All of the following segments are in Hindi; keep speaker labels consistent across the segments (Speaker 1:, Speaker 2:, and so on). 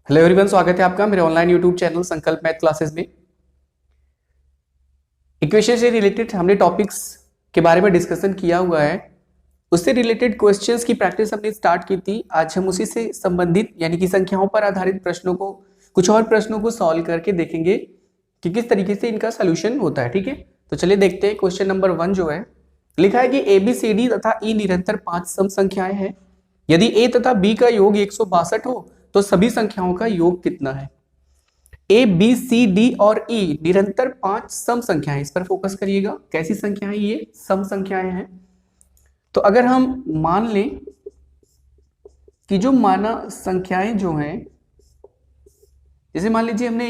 Speaker 1: हेलो एवरीवन, स्वागत है आपका मेरे ऑनलाइन यूट्यूब चैनल संकल्प मैथ क्लासेस में। इक्वेशन से रिलेटेड हमने टॉपिक्स के बारे में डिस्कशन किया हुआ है। उससे रिलेटेड क्वेश्चंस की प्रैक्टिस हमने स्टार्ट की थी। आज हम उसी से संबंधित यानी कि संख्याओं पर आधारित प्रश्नों को, कुछ और प्रश्नों को सॉल्व करके देखेंगे कि किस तरीके से इनका सोल्यूशन होता है। ठीक है, तो चलिए देखते हैं। क्वेश्चन नंबर 1 जो है, लिखा है कि ABCD तथा E निरंतर 5 सम संख्याएं हैं। यदि A तथा B का योग 162 हो तो सभी संख्याओं का योग कितना है। A B C D और E निरंतर 5 सम संख्याएं, इस पर फोकस करिएगा। कैसी संख्याएं? ये सम संख्याएं हैं। तो अगर हम मान लें कि जो माना संख्याएं जो हैं, जैसे मान लीजिए हमने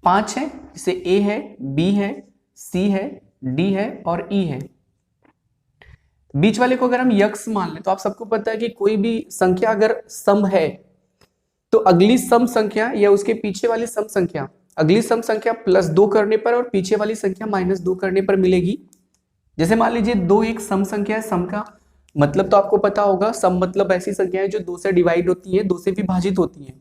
Speaker 1: 5 है, जैसे A है, B है, C है, D है और E है। बीच वाले को अगर हम यक्स मान लें तो आप सबको पता है कि कोई भी संख्या अगर सम है तो अगली सम संख्या या उसके पीछे वाली सम संख्या, अगली सम संख्या +2 करने पर और पीछे वाली संख्या -2 करने पर मिलेगी। जैसे मान लीजिए 2 एक सम संख्या है। सम का मतलब तो आपको पता होगा, सम मतलब ऐसी संख्या है जो 2 से डिवाइड होती है, 2 से विभाजित होती है।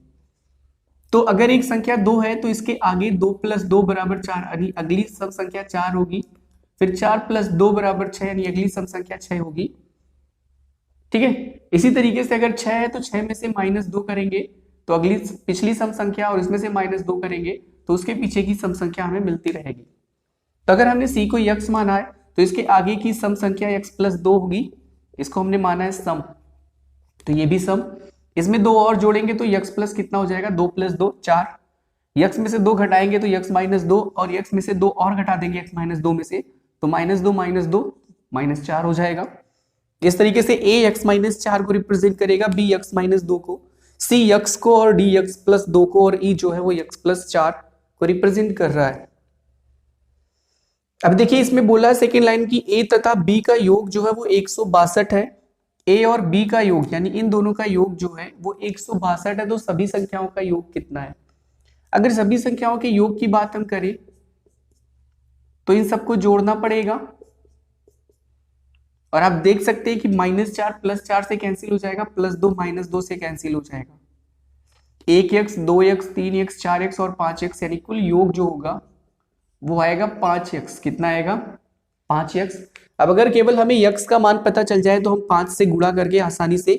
Speaker 1: तो अगर एक संख्या 2 है तो इसके आगे 2 + 2 = 4 यानी अगली सम संख्या 4 होगी। फिर 4 + 2 = 6 यानी अगली सम संख्या 6 होगी। ठीक है, इसी तरीके से अगर 6 है तो 6 में से -2 करेंगे तो अगली पिछली सम संख्या, और इसमें से -2 करेंगे तो उसके पीछे की सम संख्या हमें मिलती रहेगी। तो अगर हमने C को यक्स माना है तो इसके आगे की सम संख्या x + 2 होगी, इसको हमने माना है सम, तो ये भी सम। इसमें 2 और जोड़ेंगे तो x प्लस कितना हो जाएगा, 2 + 2 4। x में से 2 घटाएंगे तो x - 2, और x में से 2 और घटा देंगे x - 2 में से, तो -2 - 2 -4 हो जाएगा। इस तरीके से A x - 4 को रिप्रेजेंट करेगा, B x - 2 को, C x को और D x + 2 को, और E जो है वो x + 4 को रिप्रेजेंट कर रहा है। अब देखिए इसमें बोला है सेकेंड लाइन की A तथा B का योग जो है वो 162 है। A और B का योग यानी इन दोनों का योग जो है वो 162 है। तो सभी संख्याओं का योग कितना है? अगर सभी संख्याओं के योग की बात हम करें तो इन सबको जोड़ना पड़ेगा, और आप देख सकते हैं कि -4 + 4 से कैंसिल हो जाएगा, +2 -2 से कैंसिल हो जाएगा। 1x 2x 3x 4x और 5x यानी कुल योग जो होगा वो आएगा 5x। कितना आएगा? 5x। अब अगर केवल हमें x का मान पता चल जाए तो हम 5 से गुणा करके आसानी से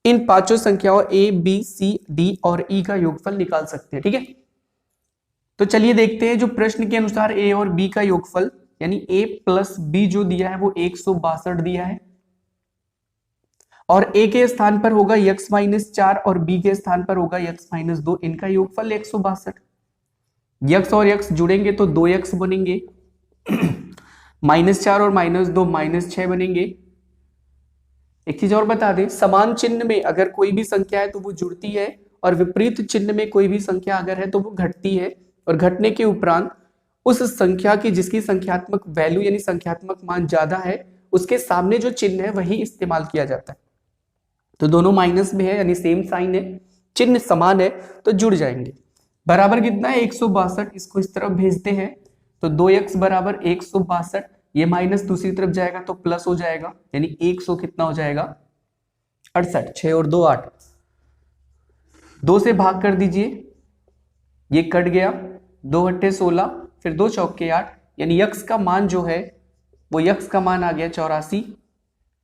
Speaker 1: इन पांचों संख्याओं A B C D और E का योगफल निकाल सकते हैं। ठीक है, तो चलिए देखते हैं। जो प्रश्न के अनुसार A और B का योगफल यानी A + B जो दिया है वो 162 दिया है, और A के स्थान पर होगा x - 4 और B के स्थान पर होगा x - 2। इनका योगफल 162। x और x जुड़ेंगे तो 2x बनेंगे, -4 और -2 -6 बनेंगे। एक चीज और बता दें, समान चिन्ह में अगर कोई भी संख्या है तो वो जुड़ती है, और विपरीत चिन्ह में कोई भी संख्या अगर है तो वो घटती है, और घटने के उपरांत उस संख्या की जिसकी संख्यात्मक वैल्यू यानी संख्यात्मक मान ज्यादा है उसके सामने जो चिन्ह है वही इस्तेमाल किया जाता है। तो दोनों माइनस में है यानी सेम साइन है, चिन्ह समान है तो जुड़ जाएंगे। बराबर कितना है? 162। इसको इस तरफ भेजते हैं तो 2x = 162, ये माइनस दूसरी तरफ जाएगा तो प्लस हो जाएगा, यानी 100 कितना हो जाएगा? 68। 6 और 2 8, 2 से भाग कर दीजिए, ये कट गया, 2 × 16, फिर 2 × 8, यानी यक्स का मान जो है वो यक्स का मान आ गया 84।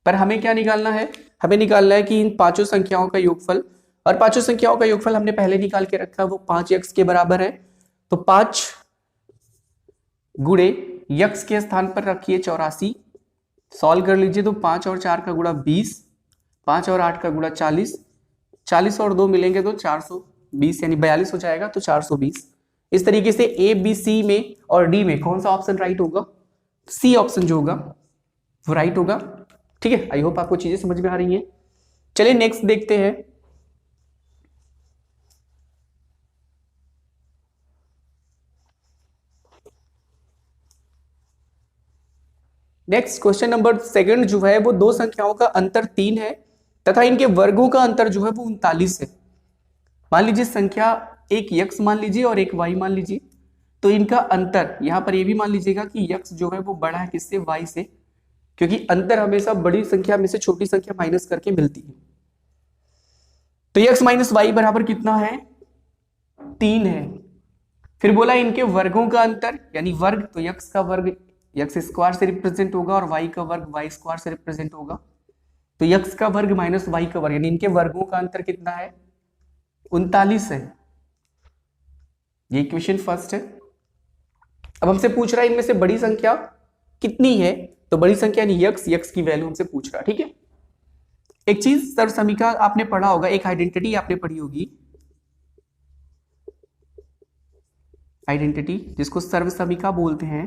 Speaker 1: पर हमें क्या निकालना है? हमें निकालना है कि इन पांचों संख्याओं का योगफल, और पांचों संख्याओं का योगफल हमने पहले निकाल के रखा है, वो 5x के बराबर है। तो 5 गुणे यक्स के स्थान पर रखिए 84, सॉल्व कर लीजिए तो 5 और 4 का गुणा 20, 5 और 8 का गुणा 40, 40 और 2 मिलेंगे तो 420 यानी 42 हो जाएगा, तो 420। इस तरीके से A B C में और D में कौन सा ऑप्शन राइट होगा? C ऑप्शन जो होगा वो राइट होगा। ठीक है, आई होप आपको चीजें समझ में आ रही हैं। चलिए नेक्स्ट देखते हैं। नेक्स्ट क्वेश्चन नंबर 2 जो है वो दो संख्याओं का अंतर 3 है तथा इनके वर्गों का अंतर जो है वो 39 है। मान लीजिए संख्या एक x मान लीजिए और एक y मान लीजिए, तो इनका अंतर, यहां पर ये भी मान लीजिएगा कि x जो है वो बड़ा है किससे? y से, क्योंकि अंतर हमेशा बड़ी संख्या में से छोटी संख्या माइनस करके मिलती है। तो x माइनस वाई बराबर कितना है, 3 है। फिर बोला इनके वर्गों का अंतर, यानी वर्ग, तो x का वर्ग x स्क्वायर से रिप्रेजेंट होगा और y का वर्ग y स्क्वायर से रिप्रेजेंट होगा। तो x का वर्ग माइनस y का वर्ग, यानी इनके वर्गों का अंतर कितना है, 39 है। ये इक्वेशन फर्स्ट है। अब हमसे पूछ रहा है इनमें से बड़ी संख्या कितनी है, तो बड़ी संख्या यानी x की वैल्यू हमसे पूछ रहा है, ठीक है। एक चीज सर्वसमीका आपने पढ़ा होगा, एक आइडेंटिटी आपने पढ़ी होगी, आइडेंटिटी जिसको सर्वसमीका बोलते हैं।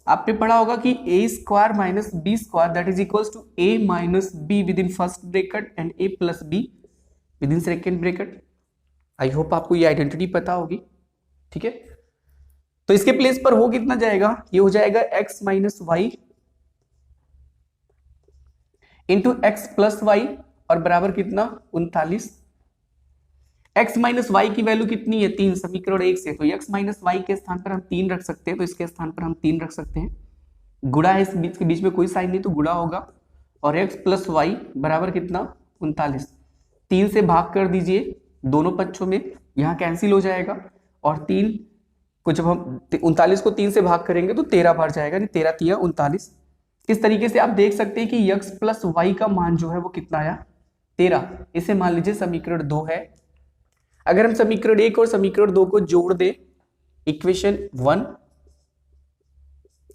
Speaker 1: आपने पढ़ा होगा कि a square minus B square that is equals to a minus B within first bracket and a plus B within second bracket. I hope आपको ये आइडेंटिटी पता होगी, ठीक है। तो इसके प्लेस पर हो कितना जाएगा, ये हो जाएगा x minus Y into X plus Y और बराबर कितना 39। x माइनस वाई की वैल्यू कितनी है, 3, समीकरण 1 से। तो x माइनस वाई के स्थान पर हम 3 रख सकते हैं, तो इसके स्थान पर हम 3 रख सकते हैं। गुणा है, इस बीच के बीच में कोई साइन नहीं तो गुणा होगा, और x प्लस वाई बराबर कितना 39। 3 से भाग कर दीजिए दोनों पक्षों में, यहाँ कैंसिल हो जाएगा, और 3 को जब हम 39 को 3 से भाग करेंगे तो 13 बार जाएगा, 13 3 39। इस तरीके से आप देख सकते हैं कि x प्लस वाई का मान जो है वो कितना आया, 13। इसे मान लीजिए समीकरण 2 है। अगर हम समीकरण 1 और समीकरण 2 को जोड़ दें, इक्वेशन 1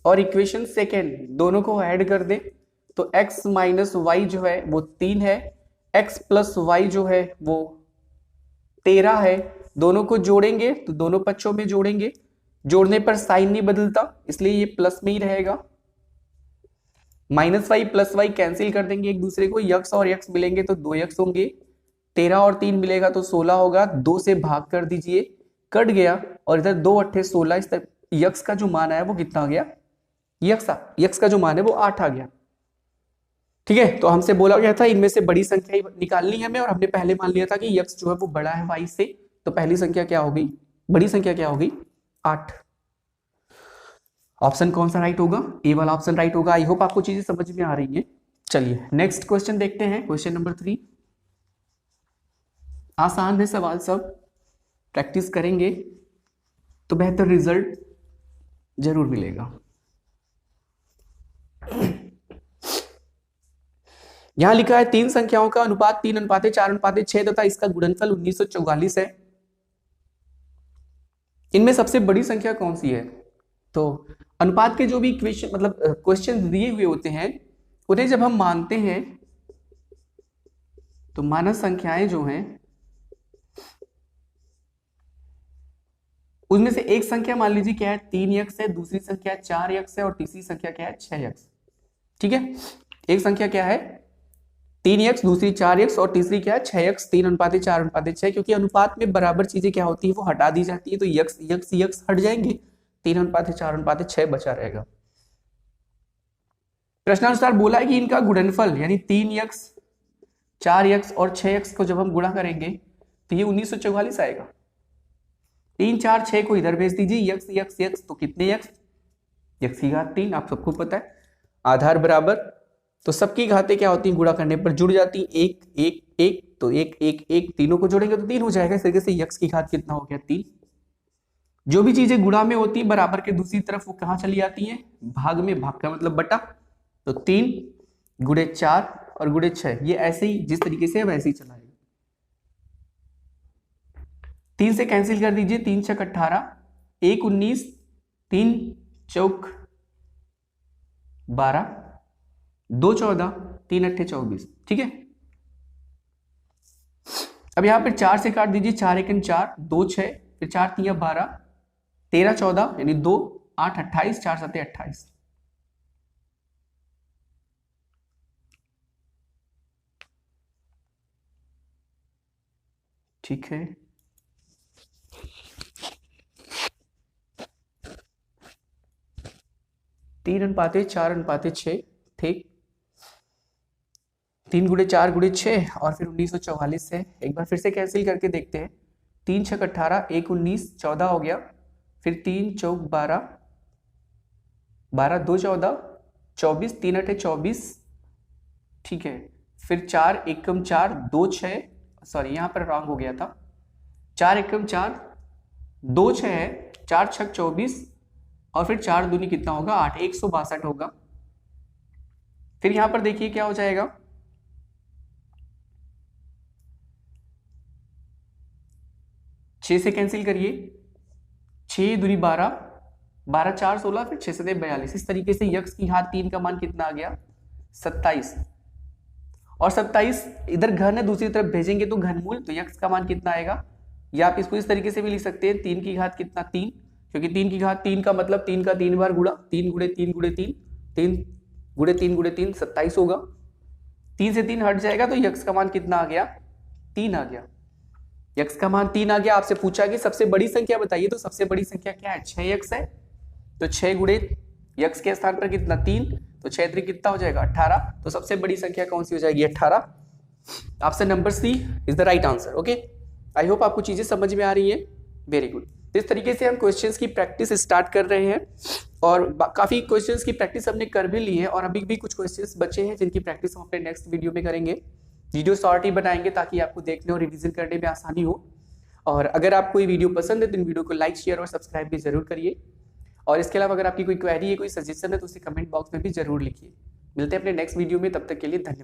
Speaker 1: और इक्वेशन 2 दोनों को ऐड कर दें, तो x माइनस वाई जो है वो 3 है, x प्लस वाई जो है वो 13 है। दोनों को जोड़ेंगे तो दोनों पक्षों में जोड़ेंगे, जोड़ने पर साइन नहीं बदलता इसलिए ये प्लस में ही रहेगा। Minus Y plus Y cancel कर देंगे एक दूसरे को, x और x मिलेंगे तो 2x होंगे, 13 और 3 मिलेगा तो 16 होगा। 2 से भाग कर दीजिए, कट गया, और इधर 2 8 16। इस तरह x का जो मान आया वो कितना आ गया, x का जो मान है वो 8 आ गया, ठीक है। तो हमसे बोला गया था इनमें से बड़ी संख्या निकालनी है हमें, और हमने पहले मान लिया था कि x जो है वो बड़ा है y से, तो पहली संख्या क्या हो गई, बड़ी संख्या क्या हो गई, 8। ऑप्शन कौन सा राइट होगा, ए वाला ऑप्शन राइट होगा। आई होप आपको चीजें समझ में आ रही हैं। चलिए नेक्स्ट क्वेश्चन देखते हैं, क्वेश्चन नंबर 3। आसान है सवाल सब, प्रैक्टिस करेंगे तो बेहतर रिजल्ट जरूर मिलेगा। यहां लिखा है 3 संख्याओं का अनुपात 3:4:6 तथा इसका गुणनफल 1944 है। इनमें सबसे बड़ी संख्या कौन सी है। तो अनुपात के जो भी इक्वेशन मतलब क्वेश्चन दिए हुए होते हैं उन्हें जब हम मानते हैं तो मानक संख्याएं जो हैं उसमें से एक संख्या मान लीजिए क्या है 3x है, दूसरी संख्या 4x है और तीसरी संख्या क्या है 6x, ठीक है। एक संख्या क्या है 3x, दूसरी 4x और तीसरी क्या है 6x, 3:4:6, क्योंकि अनुपात में बराबर चीजें क्या होती है वो हटा दी जाती है, तो x हट जाएंगे, 3:4:6 बचा रहेगा। प्रश्नानुसार बोला है कि इनका गुणनफल यानी 3x 4x और 6x को जब हम गुणा करेंगे तो ये 1944 आएगा। 3 4 6 को इधर भेज दीजिए, x तो कितने x की घात 3, आप सबको पता है। आधार बराबर, तो सबकी घातें क्या होती हैं गुणा करने पर जुड़ जाती है, 1 1 1, तो 1 1 1 तीनों को जोड़ेंगे तो 3 हो जाएगा। इस तरीके से x की घात कितना हो गया 3। जो भी चीजें गुणा में होती है बराबर के दूसरी तरफ वो कहां चली जाती हैं, भाग में। भाग का मतलब बटा, तो 3 गुणे 4 और गुणे 6, ये ऐसे ही जिस तरीके से वैसे ही चलाएगा। 3 से कैंसिल कर दीजिए, 3 6 18, 1 19, 3 चौक 12, 2 14, 3 8 24, ठीक है। अब यहां पर 4 से काट दीजिए, 4 1 4, 2 6, फिर 4 3 12, 13 14 यानी 2 8 28, 4 7 28। ठीक है, तीन अनुपाते 4:6, ठीक। 3 गुणे 4 गुणे 6 और फिर 1944 से एक बार फिर से कैंसिल करके देखते हैं। 3 6 18, 1 19, 14 हो गया, फिर 3 चौक 12, 12 2 14, 24, 3 8 24, ठीक है। फिर 4 एकम 4 2 6, सॉरी यहाँ पर रॉन्ग हो गया था, 4 एकम 4 2 6 है, 4 छक 24 और फिर 4 दूनी कितना होगा 8, 162 होगा। फिर यहां पर देखिए क्या हो जाएगा, 6 से कैंसिल करिए, 6 दूनी 12, 12 4 16, फिर 6 से 42। इस तरीके से यक्स की घात 3 का मान कितना आ गया 27, और 27 इधर घन है, दूसरी तरफ भेजेंगे तो घनमूल, तो यक्स का मान कितना आएगा, या आप इसको इस तरीके से भी लिख सकते हैं 3 की घात कितना 3, क्योंकि 3 की घात 3 का मतलब 3 का 3 बार गुणा, 3 गुणे 3 गुणे 3, 3 गुणे 3 गुणे 3 27 होगा। 3 से 3 हट जाएगा तो यक्स का मान कितना आ गया 3 आ गया, यक्स का मान 3 आ गया। आपसे पूछा कि सबसे बड़ी संख्या बताइए, तो सबसे बड़ी संख्या क्या है 6 यक्स है, तो 6 गुणे यक्स के स्थान पर कितना 3, तो 6 3 कितना हो जाएगा 18, तो सबसे बड़ी संख्या कौन सी हो जाएगी 18। Option number C is the right answer. Okay, I hope आपको चीजें समझ में आ रही है, वेरी गुड। इस तरीके से हम क्वेश्चंस की प्रैक्टिस स्टार्ट कर रहे हैं और काफी क्वेश्चंस की प्रैक्टिस हमने कर भी ली है, और अभी भी कुछ क्वेश्चंस बचे हैं जिनकी प्रैक्टिस हम अपने नेक्स्ट वीडियो में करेंगे। वीडियो शॉर्ट ही बनाएंगे ताकि आपको देखने और रिवीजन करने में आसानी हो। और अगर आपको ये वीडियो पसंद है तो इन वीडियो को लाइक शेयर और सब्सक्राइब भी जरूर करिए, और इसके अलावा अगर आपकी कोई क्वेरी है कोई सजेशन है तो उसे कमेंट बॉक्स में भी जरूर लिखिए। मिलते हैं अपने नेक्स्ट वीडियो में, तब तक के लिए धन्यवाद।